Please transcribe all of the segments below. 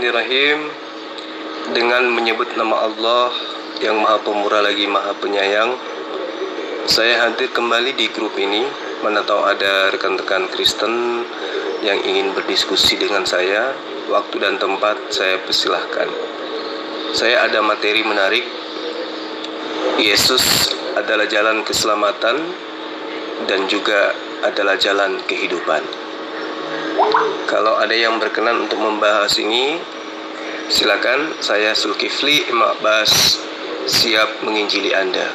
Bismillahirrahmanirrahim. Dengan menyebut nama Allah yang Maha Pemurah lagi Maha Penyayang, saya hadir kembali di grup ini. Mana tahu ada rekan-rekan Kristen yang ingin berdiskusi dengan saya. Waktu dan tempat saya persilahkan. Saya ada materi menarik. Yesus adalah jalan keselamatan dan juga adalah jalan kehidupan. Kalau ada yang berkenan untuk membahas ini, silakan. Saya Zulkifli Imam Abbas siap menginjili Anda.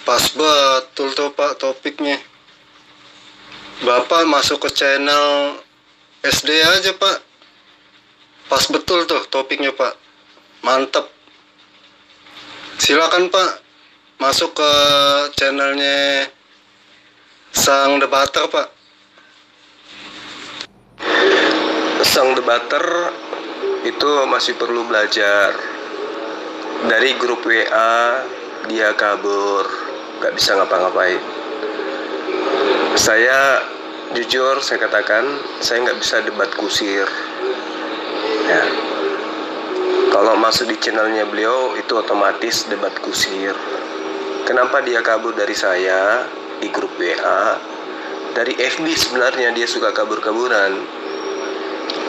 Pas betul tuh Pak topiknya. Bapak masuk ke channel SD aja Pak. Pas betul tuh topiknya Pak. Mantep. Silakan Pak masuk ke channelnya Sang Debater Pak. Sang Debater itu masih perlu belajar. Dari grup WA dia kabur, gak bisa ngapa-ngapain. Saya jujur, saya katakan saya gak bisa debat kusir ya. Kalau masuk di channelnya beliau itu otomatis debat kusir. Kenapa dia kabur dari saya di grup WA? Dari FB sebenarnya dia suka kabur-kaburan,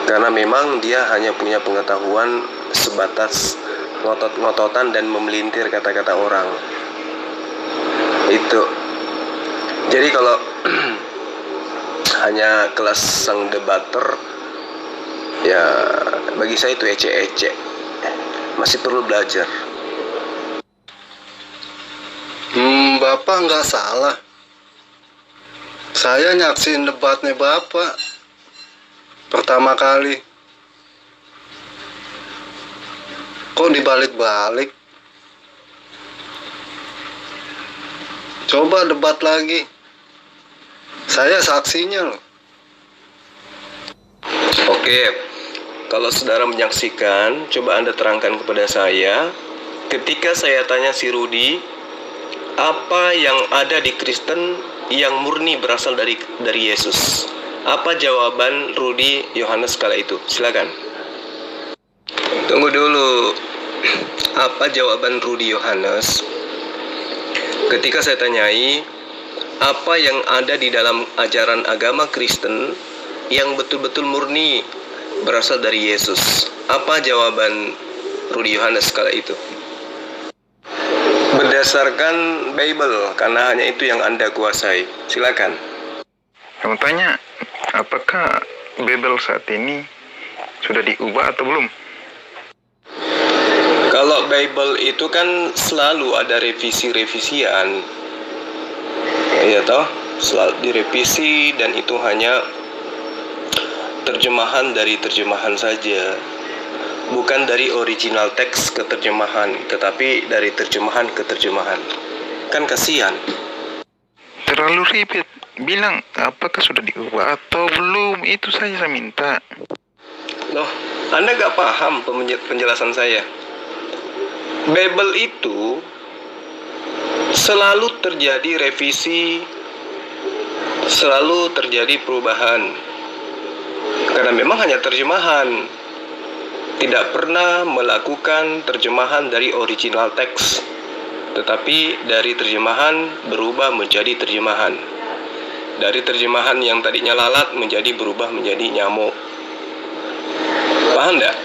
karena memang dia hanya punya pengetahuan sebatas ngotot-ngototan dan memelintir kata-kata orang. Itu. Jadi kalau hanya kelas Sang Debater, ya bagi saya itu ecek-ecek. Masih perlu belajar. Bapak nggak salah. Saya nyaksin debatnya Bapak pertama kali. Kok dibalik-balik? Coba debat lagi. Saya saksinya loh. Oke, kalau saudara menyaksikan, coba Anda terangkan kepada saya. Ketika saya tanya si Rudi, apa yang ada di Kristen yang murni berasal dari Yesus? Apa jawaban Rudi Yohanes kala itu? Silakan. Tunggu dulu. Apa jawaban Rudi Yohanes? Ketika saya tanyai, apa yang ada di dalam ajaran agama Kristen yang betul-betul murni berasal dari Yesus? Apa jawaban Rudi Yohanes kala itu? Berdasarkan Bible, karena hanya itu yang Anda kuasai. Silakan. Kamu tanya, apakah Bible saat ini sudah diubah atau belum? Kalau Bible itu kan selalu ada revisi-revisian, ya toh, selalu direvisi, dan itu hanya terjemahan dari terjemahan saja, bukan dari original teks ke terjemahan, tetapi dari terjemahan ke terjemahan. Kan kasihan. Terlalu ribet. Bilang apakah sudah diubah atau belum, itu saja saya minta. Loh, Anda gak paham penjelasan saya. Bible itu selalu terjadi revisi, selalu terjadi perubahan, karena memang hanya terjemahan, tidak pernah melakukan terjemahan dari original teks, tetapi dari terjemahan berubah menjadi terjemahan, dari terjemahan yang tadinya lalat menjadi berubah menjadi nyamuk. Paham enggak?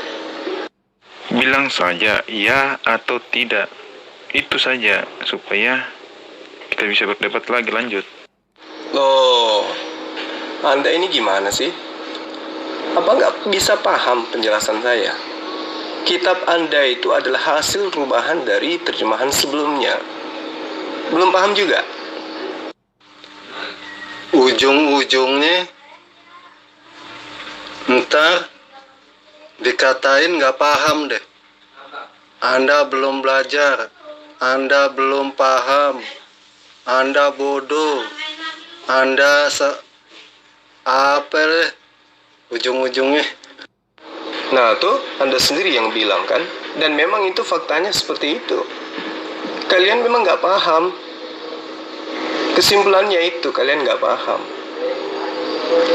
Bilang saja ya atau tidak, itu saja, supaya kita bisa berdebat lagi lanjut. Loh, Anda ini gimana sih? Apa nggak bisa paham penjelasan saya? Kitab Anda itu adalah hasil perubahan dari terjemahan sebelumnya. Belum paham juga? Ujung-ujungnya ntar dikatain nggak paham deh. Anda belum belajar, Anda belum paham, Anda bodoh, Anda apa deh ujung-ujungnya. Nah tuh Anda sendiri yang bilang kan. Dan memang itu faktanya seperti itu. Kalian memang nggak paham. Kesimpulannya itu kalian nggak paham.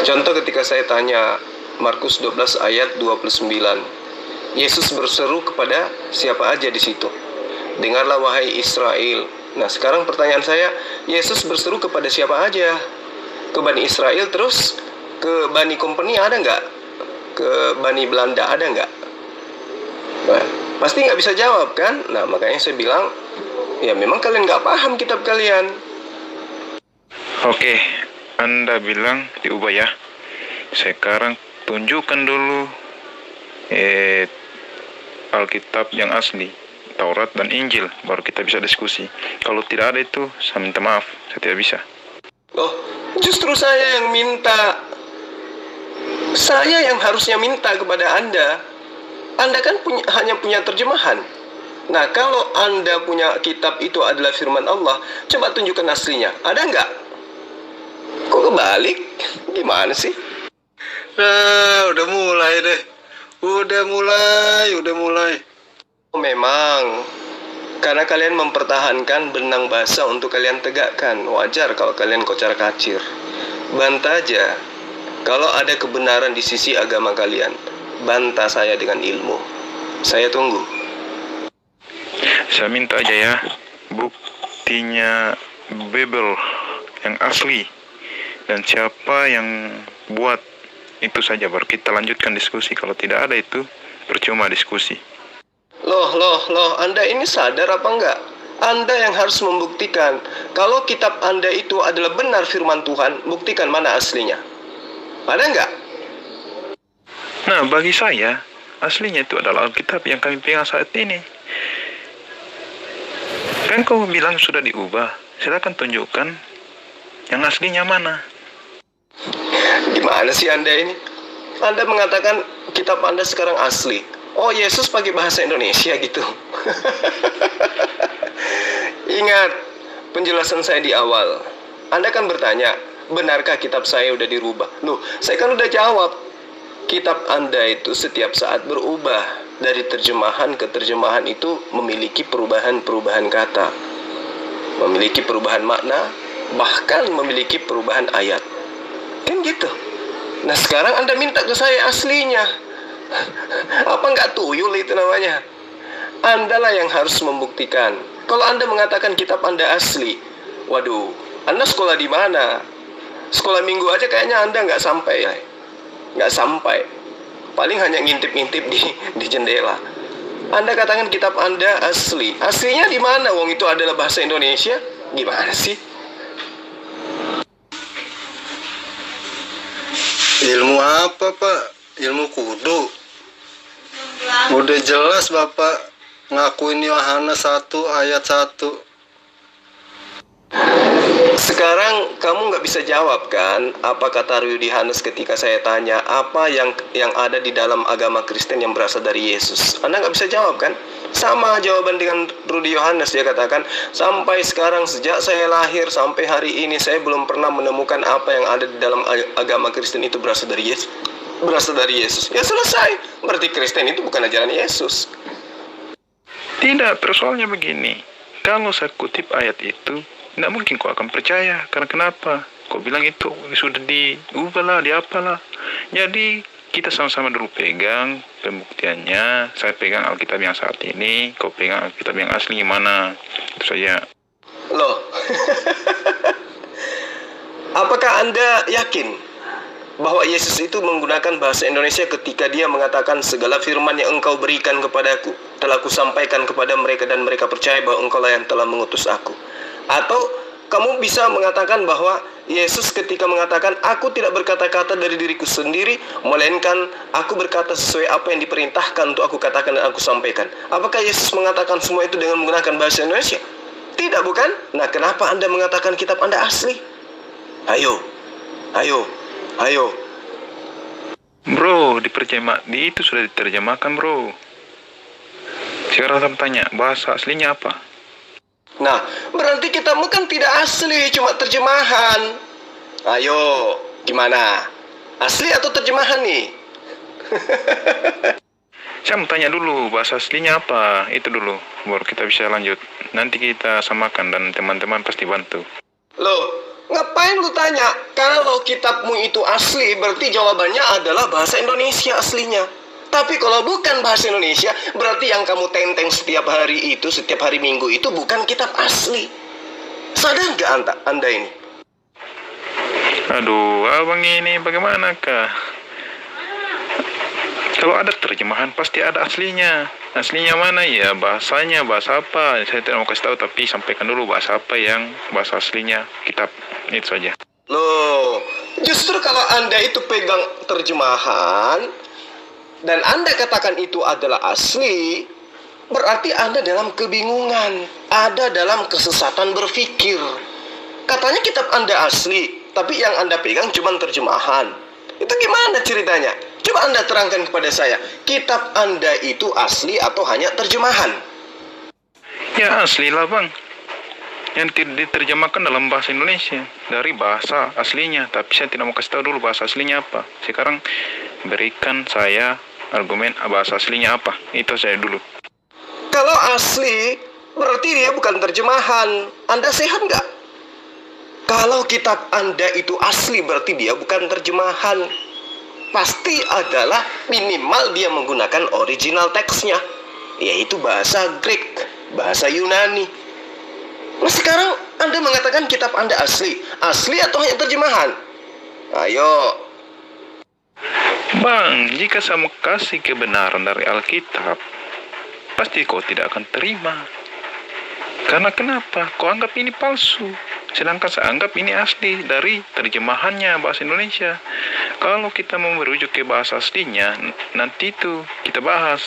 Contoh ketika saya tanya, Markus 12 ayat 29. Yesus berseru kepada siapa aja di situ. Dengarlah wahai Israel. Nah, sekarang pertanyaan saya, Yesus berseru kepada siapa aja? Ke Bani Israel, terus ke Bani Company ada nggak? Ke Bani Belanda ada nggak? Nah, pasti nggak bisa jawab kan? Nah, makanya saya bilang, ya memang kalian nggak paham kitab kalian. Oke, Anda bilang diubah ya. Sekarang tunjukkan dulu Alkitab yang asli, Taurat dan Injil, baru kita bisa diskusi. Kalau tidak ada itu, saya minta maaf, saya tidak bisa. Loh, justru saya yang minta. Saya yang harusnya minta kepada Anda. Anda kan hanya punya terjemahan. Nah, kalau Anda punya kitab itu adalah firman Allah, coba tunjukkan aslinya. Ada nggak? Kok kebalik? Gimana sih? Nah, udah mulai deh. Udah mulai. Memang, karena kalian mempertahankan benang basah untuk kalian tegakkan. Wajar kalau kalian kocar-kacir. Bantah aja. Kalau ada kebenaran di sisi agama kalian, bantah saya dengan ilmu. Saya tunggu. Saya minta aja ya, buktinya Bible yang asli. Dan siapa yang buat, itu saja baru kita lanjutkan diskusi. Kalau tidak ada itu, percuma diskusi. Loh, Anda ini sadar apa enggak? Anda yang harus membuktikan. Kalau kitab Anda itu adalah benar firman Tuhan, buktikan mana aslinya. Ada enggak? Nah, bagi saya, aslinya itu adalah Alkitab yang kami pegang saat ini. Kan kau bilang sudah diubah, silakan tunjukkan yang aslinya mana. Gimana sih Anda ini? Anda mengatakan kitab Anda sekarang asli. Oh, Yesus pakai bahasa Indonesia gitu. Ingat penjelasan saya di awal. Anda kan bertanya, benarkah kitab saya udah dirubah? Loh, saya kan udah jawab. Kitab Anda itu setiap saat berubah. Dari terjemahan ke terjemahan itu memiliki perubahan-perubahan kata. Memiliki perubahan makna, bahkan memiliki perubahan ayat. Kan gitu. Nah, sekarang Anda minta ke saya aslinya. Apa nggak tuyul itu namanya? Anda lah yang harus membuktikan. Kalau Anda mengatakan kitab Anda asli, waduh, Anda sekolah di mana? Sekolah minggu aja kayaknya Anda nggak sampai ya. Nggak sampai. Paling hanya ngintip-ngintip di jendela. Anda katakan kitab Anda asli. Aslinya di mana? Wong itu adalah bahasa Indonesia. Gimana sih? Ilmu apa, Pak? Ilmu kudu. Udah jelas Bapak ngakuin Yohanes 1 ayat 1. Sekarang kamu nggak bisa jawab kan apa kata Rudy Yohanes ketika saya tanya apa yang ada di dalam agama Kristen yang berasal dari Yesus. Anda nggak bisa jawab kan? Sama jawaban dengan Rudy Yohanes. Dia katakan, sampai sekarang sejak saya lahir sampai hari ini saya belum pernah menemukan apa yang ada di dalam agama Kristen itu berasal dari Yesus. Berasal dari Yesus. Ya selesai. Berarti Kristen itu bukan ajaran Yesus. Tidak, persoalnya begini. Kalau saya kutip ayat itu, tidak mungkin kau akan percaya. Karena kenapa? Kau bilang itu sudah diubah lah, diapalah. Jadi kita sama-sama dulu pegang pembuktiannya. Saya pegang Alkitab yang saat ini, kau pegang Alkitab yang asli gimana. Itu saja. Loh. Apakah Anda yakin bahwa Yesus itu menggunakan bahasa Indonesia ketika dia mengatakan segala firman yang engkau berikan kepadaku telah kusampaikan kepada mereka dan mereka percaya bahwa engkau lah yang telah mengutus aku? Atau kamu bisa mengatakan bahwa Yesus ketika mengatakan aku tidak berkata-kata dari diriku sendiri, melainkan aku berkata sesuai apa yang diperintahkan untuk aku katakan dan aku sampaikan? Apakah Yesus mengatakan semua itu dengan menggunakan bahasa Indonesia? Tidak, bukan? Nah, kenapa Anda mengatakan kitab Anda asli? Ayo. Bro, itu sudah diterjemahkan, bro. Sekarang saya tanya, bahasa aslinya apa? Nah, berarti kitabmu kan tidak asli, cuma terjemahan. Ayo, gimana? Asli atau terjemahan nih? Saya mau tanya dulu, bahasa aslinya apa? Itu dulu, baru kita bisa lanjut. Nanti kita samakan dan teman-teman pasti bantu. Loh, Ngapain lu tanya? Kalau kitabmu itu asli, berarti jawabannya adalah bahasa Indonesia aslinya. Tapi kalau bukan bahasa Indonesia, berarti yang kamu tenteng setiap hari itu, setiap hari Minggu itu bukan kitab asli. Sadar nggak anda ini? Aduh, abang ini bagaimanakah? Kalau ada terjemahan pasti ada aslinya. Aslinya mana ya? Bahasanya bahasa apa? Saya tidak mau kasih tahu, tapi sampaikan dulu bahasa apa yang bahasa aslinya kitab. Itu saja. Loh, justru kalau anda itu pegang terjemahan dan anda katakan itu adalah asli, berarti anda dalam kebingungan, ada dalam kesesatan berpikir. Katanya kitab anda asli, tapi yang anda pegang cuma terjemahan. Itu gimana ceritanya? Coba anda terangkan kepada saya, kitab anda itu asli atau hanya terjemahan? Ya asli lah bang. Yang diterjemahkan dalam bahasa Indonesia dari bahasa aslinya. Tapi saya tidak mau kasih tahu dulu bahasa aslinya apa. Sekarang berikan saya argumen bahasa aslinya apa. Itu saya dulu. Kalau asli, berarti dia bukan terjemahan. Anda sehat nggak? Kalau kitab anda itu asli, berarti dia bukan terjemahan. Pasti adalah minimal dia menggunakan original teksnya, yaitu bahasa Greek, bahasa Yunani. Nah sekarang anda mengatakan kitab anda asli. Asli atau hanya terjemahan? Ayo. Bang, jika saya mau kasih kebenaran dari Alkitab, pasti kau tidak akan terima. Karena kenapa? Kau anggap ini palsu. Sedangkan saya anggap ini asli dari terjemahannya bahasa Indonesia. Kalau kita mau merujuk ke bahasa aslinya, nanti itu kita bahas.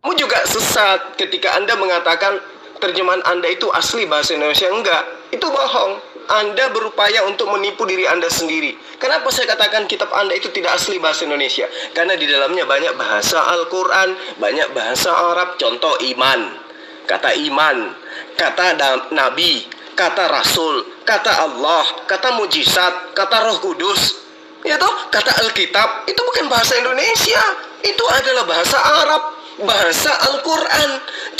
Kamu juga sesat ketika anda mengatakan terjemahan anda itu asli bahasa Indonesia. Enggak, itu bohong. Anda berupaya untuk menipu diri anda sendiri. Kenapa saya katakan kitab anda itu tidak asli bahasa Indonesia? Karena di dalamnya banyak bahasa Al-Quran, banyak bahasa Arab. Contoh iman, kata iman, kata nabi, kata rasul, kata Allah, kata mujizat, kata roh kudus, ya toh, kata Alkitab. Itu bukan bahasa Indonesia, itu adalah bahasa Arab, bahasa Al-Quran.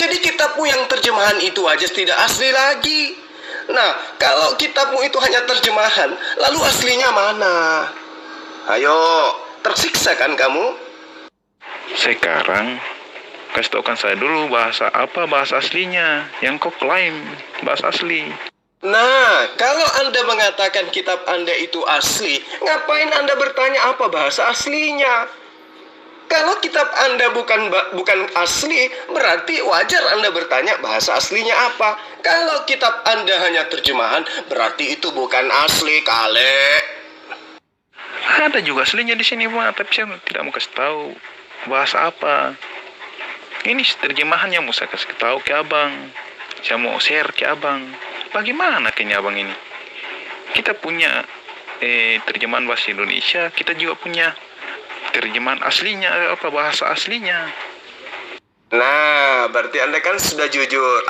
Jadi kitabmu yang terjemahan itu aja tidak asli lagi. Nah, kalau kitabmu itu hanya terjemahan, lalu aslinya mana? Ayo, tersiksa kan kamu? Sekarang kasih tahukan saya dulu bahasa aslinya yang kau klaim bahasa asli. Nah, kalau anda mengatakan kitab anda itu asli, ngapain anda bertanya apa bahasa aslinya? Kalau kitab anda bukan asli, berarti wajar anda bertanya bahasa aslinya apa. Kalau kitab anda hanya terjemahan, berarti itu bukan asli, kale. Ada juga aslinya di sini bang, tapi saya tidak mau kasih tahu bahasa apa. Ini terjemahan yang mau saya kasih tahu ke abang. Saya mau share ke abang. Bagaimana kayaknya abang ini? Kita punya terjemahan bahasa Indonesia, kita juga punya terjemahan aslinya, bahasa aslinya. Nah, berarti anda kan sudah jujur,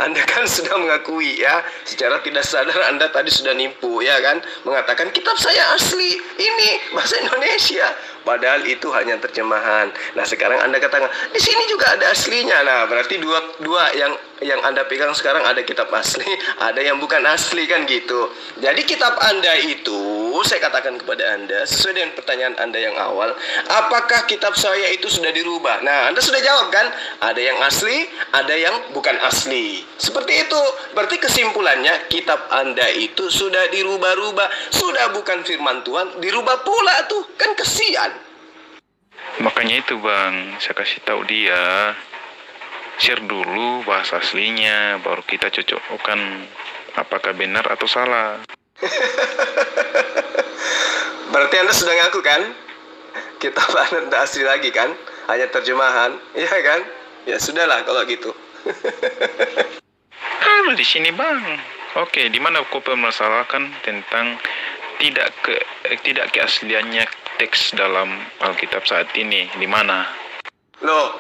anda kan sudah mengakui ya, secara tidak sadar anda tadi sudah nipu ya kan, mengatakan kitab saya asli, ini bahasa Indonesia, padahal itu hanya terjemahan. Nah sekarang anda katakan di sini juga ada aslinya. Nah berarti dua yang anda pegang sekarang, ada kitab asli, ada yang bukan asli kan gitu. Jadi kitab anda itu, saya katakan kepada anda sesuai dengan pertanyaan anda yang awal, apakah kitab saya itu sudah dirubah? Nah anda sudah jawab kan, ada yang asli, ada yang bukan asli. Seperti itu. Berarti kesimpulannya kitab anda itu sudah dirubah-rubah, sudah bukan firman Tuhan, dirubah pula tuh, kan kesian. Makanya itu bang, saya kasih tahu dia, share dulu bahasa aslinya, baru kita cocokkan apakah benar atau salah. Berarti anda sudah ngaku kan, kitab anda tidak asli lagi kan, hanya terjemahan, iya kan? Ya sudahlah kalau gitu. Ada di sini bang. Oke, di mana kau permasalahkan tentang tidak keasliannya teks dalam Alkitab saat ini? Di mana? Loh,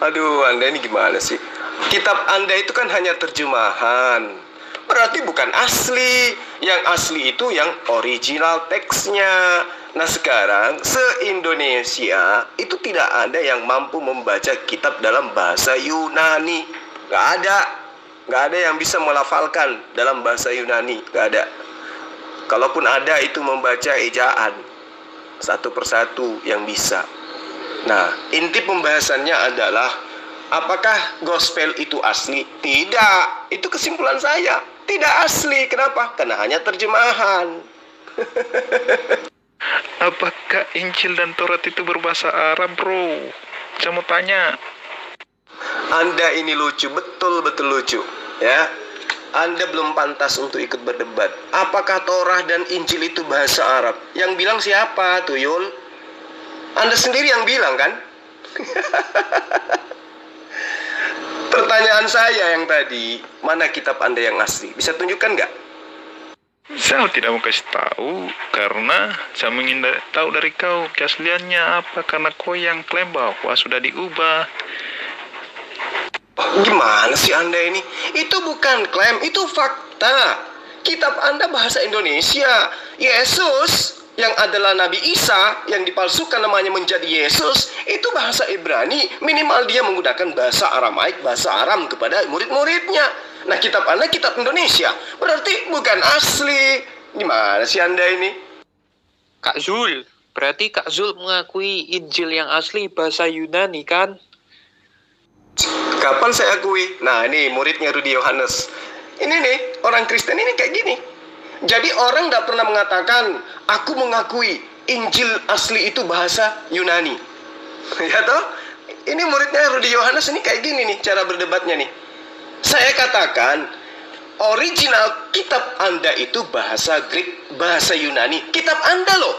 aduh, anda ini gimana sih? Kitab anda itu kan hanya terjemahan, berarti bukan asli. Yang asli itu yang original teksnya. Nah sekarang se-Indonesia itu tidak ada yang mampu membaca kitab dalam bahasa Yunani. Gak ada. Nggak ada yang bisa melafalkan dalam bahasa Yunani, nggak ada. Kalaupun ada, itu membaca ejaan satu persatu yang bisa. Nah, inti pembahasannya adalah apakah gospel itu asli? Tidak, itu kesimpulan saya. Tidak asli. Kenapa? Karena hanya terjemahan. Apakah Injil dan Taurat itu berbahasa Arab, bro? Saya mau tanya. Anda ini lucu, betul-betul lucu, ya. Anda belum pantas untuk ikut berdebat. Apakah Torah dan Injil itu bahasa Arab? Yang bilang siapa, Tuyul? Anda sendiri yang bilang, kan? Pertanyaan saya yang tadi, mana kitab Anda yang asli? Bisa tunjukkan nggak? Saya tidak mau kasih tahu karena saya ingin tahu dari kau keasliannya apa, karena kau yang klaim bahwa sudah diubah. Gimana sih Anda ini? Itu bukan klaim, itu fakta. Kitab Anda bahasa Indonesia. Yesus yang adalah Nabi Isa yang dipalsukan namanya menjadi Yesus, itu bahasa Ibrani. Minimal dia menggunakan bahasa Aramaik, bahasa Aram kepada murid-muridnya. Nah, kitab Anda kitab Indonesia, berarti bukan asli. Gimana sih Anda ini? Kak Zul, berarti Kak Zul mengakui Injil yang asli bahasa Yunani, kan? Kapan saya akui? Nah, ini muridnya Rudi Yohanes. Ini nih, orang Kristen ini kayak gini. Jadi orang tidak pernah mengatakan, aku mengakui Injil asli itu bahasa Yunani. Ya toh? Ini muridnya Rudi Yohanes ini kayak gini nih, cara berdebatnya nih. Saya katakan, original kitab Anda itu bahasa Greek, bahasa Yunani. Kitab Anda loh,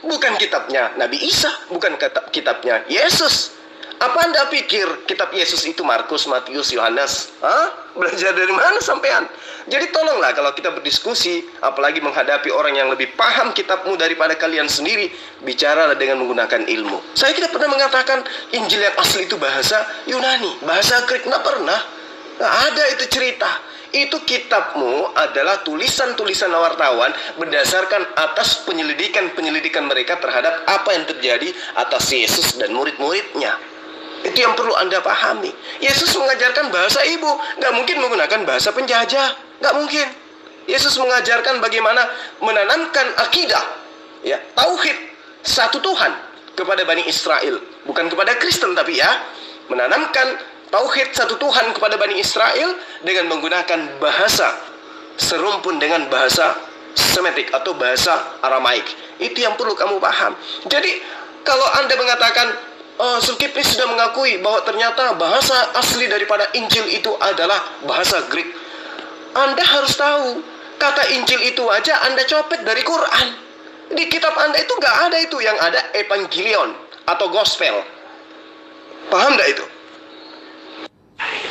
bukan kitabnya Nabi Isa, bukan kitabnya Yesus. Apa Anda pikir kitab Yesus itu Markus, Matius, Yohanes? Hah? Belajar dari mana sampean? Jadi tolonglah kalau kita berdiskusi, apalagi menghadapi orang yang lebih paham kitabmu daripada kalian sendiri, bicaralah dengan menggunakan ilmu. Saya tidak pernah mengatakan Injil yang asli itu bahasa Yunani, bahasa Greek. Nggak pernah. Nggak ada itu cerita. Itu kitabmu adalah tulisan-tulisan wartawan berdasarkan atas penyelidikan mereka terhadap apa yang terjadi atas Yesus dan murid-muridnya. Itu yang perlu Anda pahami. Yesus mengajarkan bahasa ibu, nggak mungkin menggunakan bahasa penjajah, nggak mungkin. Yesus mengajarkan bagaimana menanamkan akidah, ya, tauhid satu Tuhan kepada Bani Israel, bukan kepada Kristen tapi ya, menanamkan tauhid satu Tuhan kepada Bani Israel dengan menggunakan bahasa serumpun dengan bahasa Semitik atau bahasa Aramaik. Itu yang perlu kamu paham. Jadi kalau Anda mengatakan Zulkifli sudah mengakui bahwa ternyata bahasa asli daripada Injil itu adalah bahasa Greek, Anda harus tahu kata Injil itu aja Anda copet dari Quran. Di kitab Anda itu nggak ada itu, yang ada Evangelion atau Gospel. Paham nggak itu?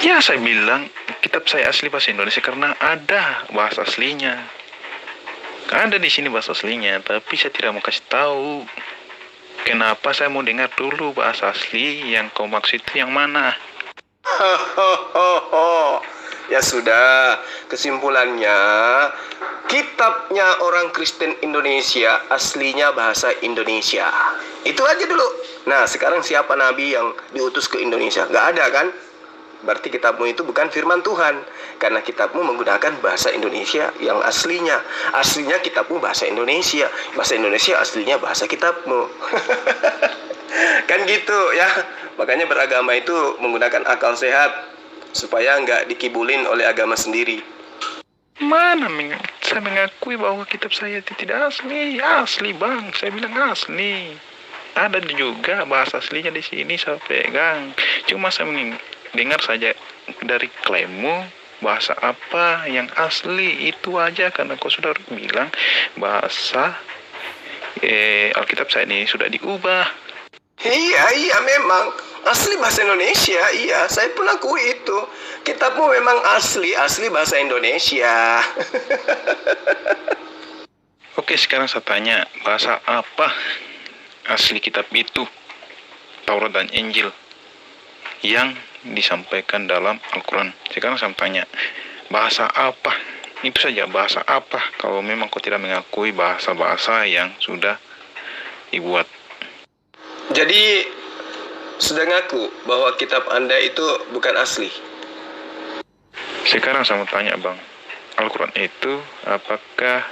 Ya, saya bilang kitab saya asli bahasa Indonesia karena ada bahasa aslinya. Ada di sini bahasa aslinya, tapi saya tidak mau kasih tahu. Kenapa saya mau dengar dulu bahasa asli yang kau maksud itu yang mana? Ya sudah, kesimpulannya kitabnya orang Kristen Indonesia aslinya bahasa Indonesia. Itu aja dulu. Nah, sekarang siapa nabi yang diutus ke Indonesia? Nggak ada kan? Berarti kitabmu itu bukan firman Tuhan, karena kitabmu menggunakan bahasa Indonesia yang aslinya. Aslinya kitabmu bahasa Indonesia, bahasa Indonesia aslinya bahasa kitabmu. Kan gitu ya. Makanya beragama itu menggunakan akal sehat supaya nggak dikibulin oleh agama sendiri. Mana saya mengakui bahwa kitab saya itu tidak asli. Asli, Bang. Saya bilang asli. Ada juga bahasa aslinya di sini, saya pegang. Cuma saya dengar saja dari klaimmu bahasa apa yang asli itu aja, karena kau sudah bilang bahasa Alkitab saya ini sudah diubah. Iya memang asli bahasa Indonesia. Iya, saya pun akui itu. Kitabmu memang asli bahasa Indonesia. Oke, sekarang saya tanya, bahasa apa asli kitab itu, Taurat dan Injil, yang disampaikan dalam Al-Quran? Sekarang saya tanya, bahasa apa? Itu saja, bahasa apa kalau memang kau tidak mengakui bahasa-bahasa yang sudah dibuat? Jadi sudah ngaku bahwa kitab Anda itu bukan asli? Sekarang saya mau tanya Bang, Al-Quran itu apakah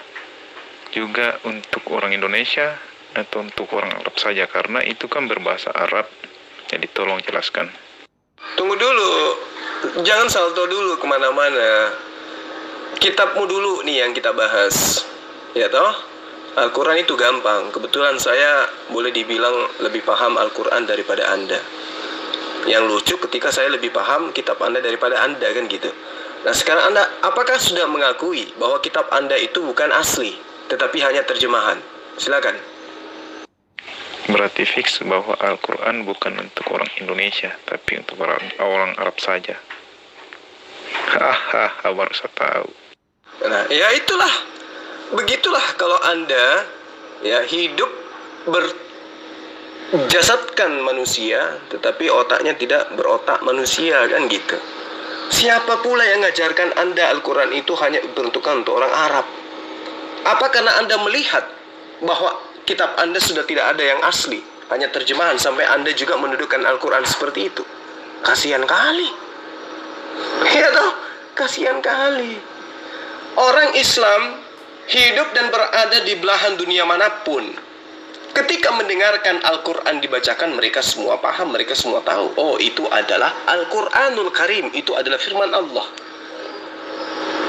juga untuk orang Indonesia atau untuk orang Arab saja? Karena itu kan berbahasa Arab, jadi tolong jelaskan. Tunggu dulu, jangan salto dulu kemana-mana. Kitabmu dulu nih yang kita bahas, ya toh? Al-Quran itu gampang. Kebetulan saya boleh dibilang lebih paham Al-Quran daripada Anda. Yang lucu ketika saya lebih paham kitab Anda daripada Anda, kan gitu. Nah sekarang Anda apakah sudah mengakui bahwa kitab Anda itu bukan asli, tetapi hanya terjemahan? Silakan. Berarti fix bahwa Al-Quran bukan untuk orang Indonesia, tapi untuk orang Arab saja. Hahaha, baru saya tahu. Nah, ya itulah. Begitulah kalau Anda ya hidup berjasadkan manusia, tetapi otaknya tidak berotak manusia, kan gitu. Siapa pula yang mengajarkan Anda Al-Quran itu hanya diperuntukkan untuk orang Arab? Apa karena Anda melihat bahwa kitab Anda sudah tidak ada yang asli, hanya terjemahan, sampai Anda juga mendudukan Al-Quran seperti itu? Kasihan kali. Ya toh, kasihan kali. Orang Islam hidup dan berada di belahan dunia manapun, ketika mendengarkan Al-Quran dibacakan, mereka semua paham, mereka semua tahu, oh itu adalah Al-Quranul Karim, itu adalah firman Allah.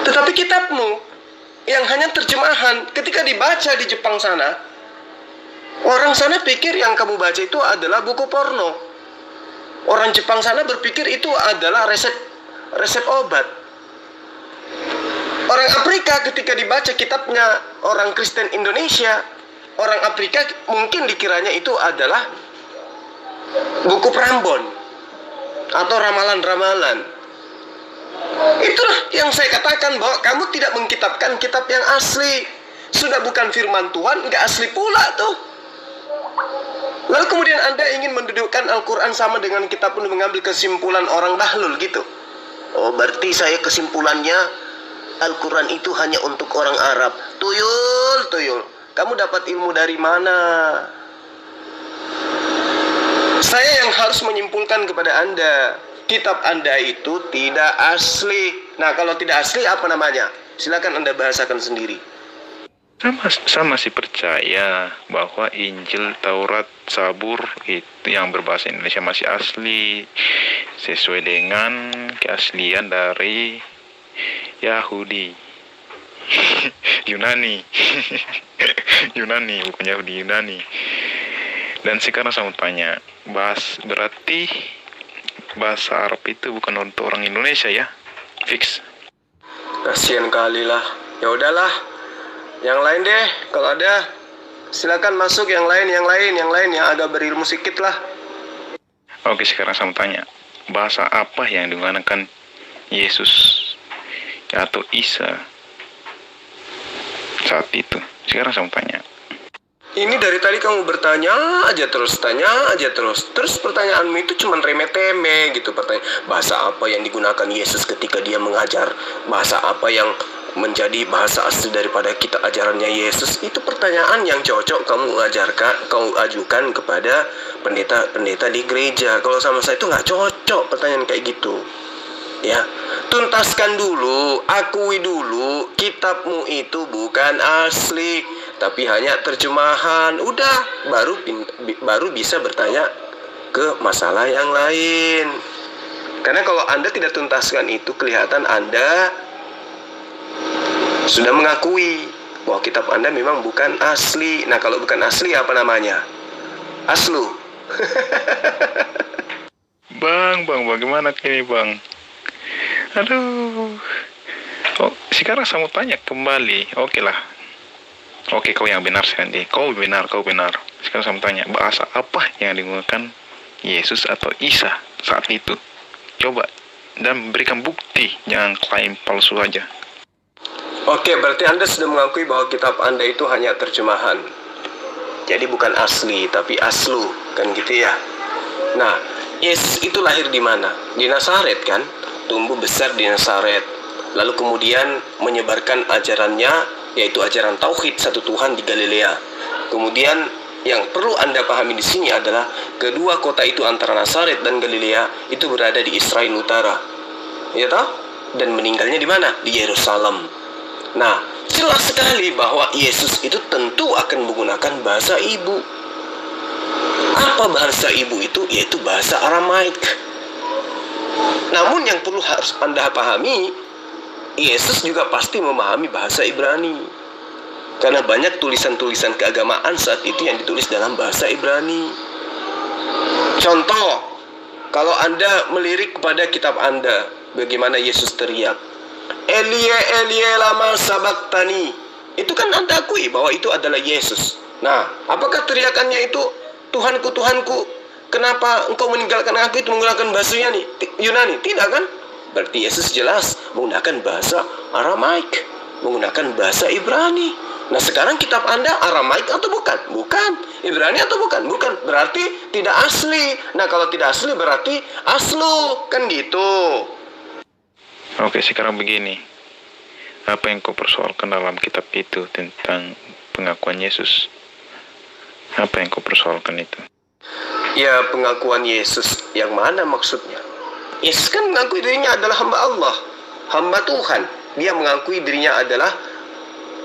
Tetapi kitabmu yang hanya terjemahan, ketika dibaca di Jepang sana, orang sana pikir yang kamu baca itu adalah buku porno. Orang Jepang sana berpikir itu adalah resep obat. Orang Afrika ketika dibaca kitabnya orang Kristen Indonesia, orang Afrika mungkin dikiranya itu adalah buku Prambon atau ramalan-ramalan. Itulah yang saya katakan bahwa kamu tidak mengkitabkan kitab yang asli. Sudah bukan firman Tuhan, nggak asli pula tuh. Lalu kemudian Anda ingin mendudukkan Al-Quran sama dengan kitab pun, mengambil kesimpulan orang bahlul gitu. Oh berarti saya kesimpulannya Al-Quran itu hanya untuk orang Arab. Tuyul. Kamu dapat ilmu dari mana? Saya yang harus menyimpulkan kepada Anda, kitab Anda itu tidak asli. Nah, kalau tidak asli apa namanya? Silakan Anda bahasakan sendiri. Saya masih percaya bahwa Injil, Taurat, Zabur itu yang berbahasa Indonesia masih asli, sesuai dengan keaslian dari Yahudi. Yunani. Yunani, bukan Yahudi, Yunani. Dan sekarang saya mau tanya, berarti bahasa Arab itu bukan untuk orang Indonesia ya? Fix. Kasihan kali lah. Ya udahlah. Yang lain deh, kalau ada silakan masuk, yang lain yang agak berilmu sedikit lah. Oke, sekarang saya mau tanya, bahasa apa yang digunakan Yesus atau Isa saat itu? Sekarang saya mau tanya. Ini dari tadi kamu bertanya aja terus, terus pertanyaanmu itu cuma remeh-temeh gitu. Pertanyaan, bahasa apa yang digunakan Yesus ketika dia mengajar, bahasa apa yang menjadi bahasa asli daripada kita ajarannya Yesus. Itu pertanyaan yang cocok kamu ajukan kepada pendeta di gereja. Kalau sama saya itu nggak cocok pertanyaan kayak gitu. Ya, tuntaskan dulu, akui dulu kitabmu itu bukan asli, tapi hanya terjemahan. Udah, baru bisa bertanya ke masalah yang lain. Karena kalau Anda tidak tuntaskan itu, kelihatan Anda sudah mengakui bahwa kitab Anda memang bukan asli. Nah, kalau bukan asli apa namanya? Aslu. Bang, bagaimana ini bang? Aduh. Oh, sekarang saya mau tanya kembali. Oke lah. Oke, kau yang benar Sandy. Kau benar. Sekarang saya mau tanya, bahasa apa yang digunakan Yesus atau Isa saat itu? Coba dan berikan bukti, jangan klaim palsu aja. Oke, berarti Anda sudah mengakui bahwa kitab Anda itu hanya terjemahan. Jadi bukan asli, tapi aslu, kan gitu ya. Nah, Yesus itu lahir di mana? Di Nazaret kan? Tumbuh besar di Nazaret. Lalu kemudian menyebarkan ajarannya, yaitu ajaran tauhid satu Tuhan di Galilea. Kemudian yang perlu Anda pahami di sini adalah kedua kota itu antara Nazaret dan Galilea itu berada di Israel Utara. Ya toh? dan meninggalnya di mana? Di Yerusalem. Nah, jelas sekali bahwa Yesus itu tentu akan menggunakan bahasa ibu. Apa bahasa ibu itu? Yaitu bahasa Aramaik. Namun yang perlu harus Anda pahami, Yesus juga pasti memahami bahasa Ibrani. Karena banyak tulisan-tulisan keagamaan saat itu yang ditulis dalam bahasa Ibrani. Contoh, kalau Anda melirik kepada kitab Anda, bagaimana Yesus teriak, Elie, Elie, lama sabaktani. Itu kan Anda akui bahwa itu adalah Yesus. Nah, apakah teriakannya itu, Tuhanku, Tuhanku, kenapa engkau meninggalkan aku, itu menggunakan bahasa Yunani? Tidak kan? Berarti Yesus jelas menggunakan bahasa Aramaik, menggunakan bahasa Ibrani. Nah, sekarang kitab Anda Aramaik atau bukan? Bukan. Ibrani atau bukan? Bukan. Berarti tidak asli. Nah, kalau tidak asli berarti aslu. Kan gitu. Oke, sekarang begini. Apa yang kau persoalkan dalam kitab itu tentang pengakuan Yesus? Apa yang kau persoalkan itu? Ya, pengakuan Yesus yang mana maksudnya? Yesus kan mengakui dirinya adalah hamba Allah, hamba Tuhan. Dia mengakui dirinya adalah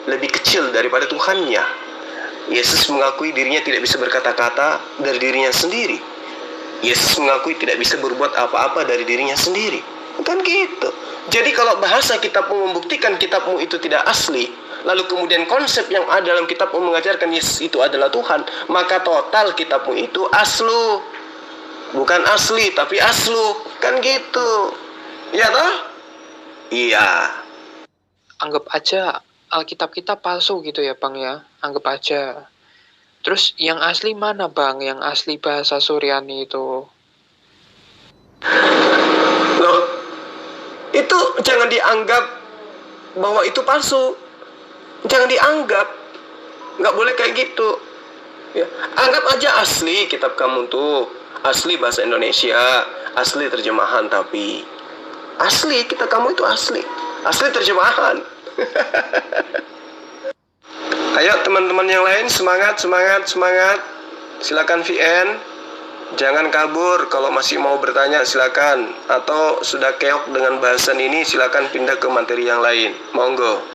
lebih kecil daripada Tuhannya. Yesus mengakui dirinya tidak bisa berkata-kata dari dirinya sendiri. Yesus mengakui tidak bisa berbuat apa-apa dari dirinya sendiri. Kan gitu. Jadi kalau bahasa kitabmu membuktikan kitabmu itu tidak asli, lalu kemudian konsep yang ada dalam kitabmu mengajarkan Yesus itu adalah Tuhan, maka total kitabmu itu aslu. Bukan asli, tapi aslu. Kan gitu. Iya toh? Iya. Anggap aja Alkitab kita palsu gitu ya Bang ya. Anggap aja. Terus yang asli mana Bang? Yang asli bahasa Suryani itu? Loh, itu jangan dianggap bahwa itu palsu. Jangan dianggap. Nggak boleh kayak gitu. Ya, anggap aja asli kitab kamu tuh. Asli bahasa Indonesia. Asli terjemahan tapi. Asli kitab kamu itu asli. Asli terjemahan. Ayo teman-teman yang lain, semangat, semangat, semangat. Silakan VN. Jangan kabur. Kalau masih mau bertanya silakan. Atau sudah keok dengan bahasan ini, silakan pindah ke materi yang lain. Monggo.